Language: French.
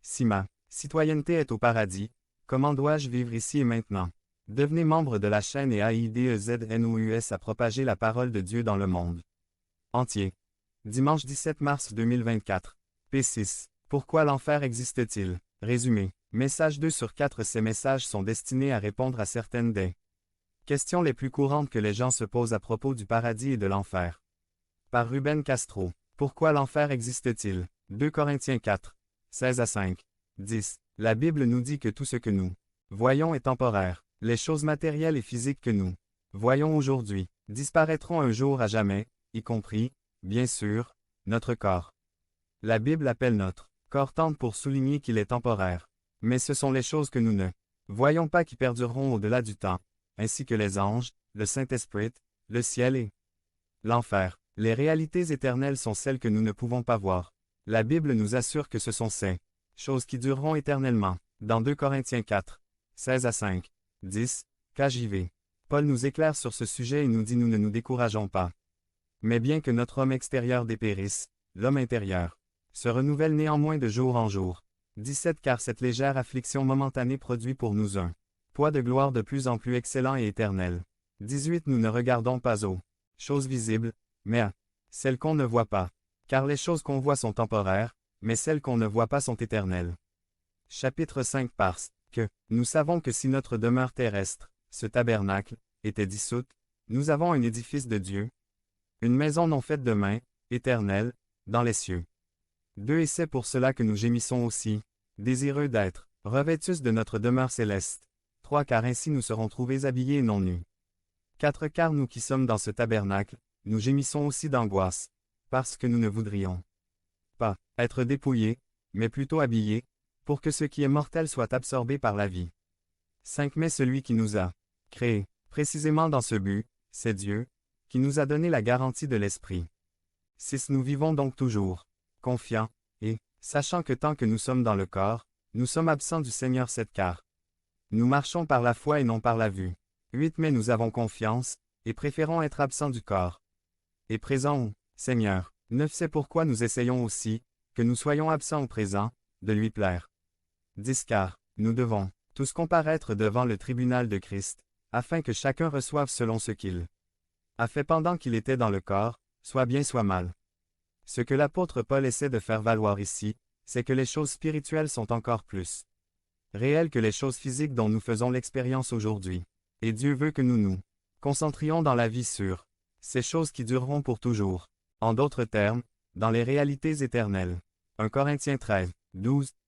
Si ma citoyenneté est au paradis, comment dois-je vivre ici et maintenant? Devenez membre de la chaîne et AIDEZNOUS à propager la parole de Dieu dans le monde entier. Dimanche 17 mars 2024. P6. Pourquoi l'enfer existe-t-il? Résumé. Message 2 sur 4. Ces messages sont destinés à répondre à certaines des questions les plus courantes que les gens se posent à propos du paradis et de l'enfer. Par Ruben Castro. Pourquoi l'enfer existe-t-il? 2 Corinthiens 4. 16 à 5. 10. La Bible nous dit que tout ce que nous voyons est temporaire. Les choses matérielles et physiques que nous voyons aujourd'hui disparaîtront un jour à jamais, y compris, bien sûr, notre corps. La Bible appelle notre corps tendre pour souligner qu'il est temporaire. Mais ce sont les choses que nous ne voyons pas qui perdureront au-delà du temps, ainsi que les anges, le Saint-Esprit, le ciel et l'enfer. Les réalités éternelles sont celles que nous ne pouvons pas voir. La Bible nous assure que ce sont ces choses qui dureront éternellement. Dans 2 Corinthiens 4, 16 à 5, 10, KJV. Paul nous éclaire sur ce sujet et nous dit nous ne nous décourageons pas. Mais bien que notre homme extérieur dépérisse, l'homme intérieur se renouvelle néanmoins de jour en jour. 17 Car cette légère affliction momentanée produit pour nous un poids de gloire de plus en plus excellent et éternel. 18 Nous ne regardons pas aux choses visibles, mais à celles qu'on ne voit pas. Car les choses qu'on voit sont temporaires, mais celles qu'on ne voit pas sont éternelles. Chapitre 5 Parce que nous savons que si notre demeure terrestre, ce tabernacle, était dissoute, nous avons un édifice de Dieu, une maison non faite de main, éternelle, dans les cieux. 2 Et c'est pour cela que nous gémissons aussi, désireux d'être revêtus de notre demeure céleste. 3 Car ainsi nous serons trouvés habillés et non nus. 4 Car nous qui sommes dans ce tabernacle, nous gémissons aussi d'angoisse, parce que nous ne voudrions pas être dépouillés, mais plutôt habillés, pour que ce qui est mortel soit absorbé par la vie. 5 Mais celui qui nous a créés, précisément dans ce but, c'est Dieu, qui nous a donné la garantie de l'Esprit. 6 Nous vivons donc toujours confiants, et, sachant que tant que nous sommes dans le corps, nous sommes absents du Seigneur 7 Car nous marchons par la foi et non par la vue. 8 Mais nous avons confiance, et préférons être absents du corps et présents au Seigneur. 9 C'est pourquoi nous essayons aussi, que nous soyons absents au présent, de lui plaire. 10 Car nous devons tous comparaître devant le tribunal de Christ, afin que chacun reçoive selon ce qu'il a fait pendant qu'il était dans le corps, soit bien soit mal. Ce que l'apôtre Paul essaie de faire valoir ici, c'est que les choses spirituelles sont encore plus réelles que les choses physiques dont nous faisons l'expérience aujourd'hui. Et Dieu veut que nous nous concentrions dans la vie sur ces choses qui dureront pour toujours. En d'autres termes, dans les réalités éternelles. 1 Corinthiens 13, 12,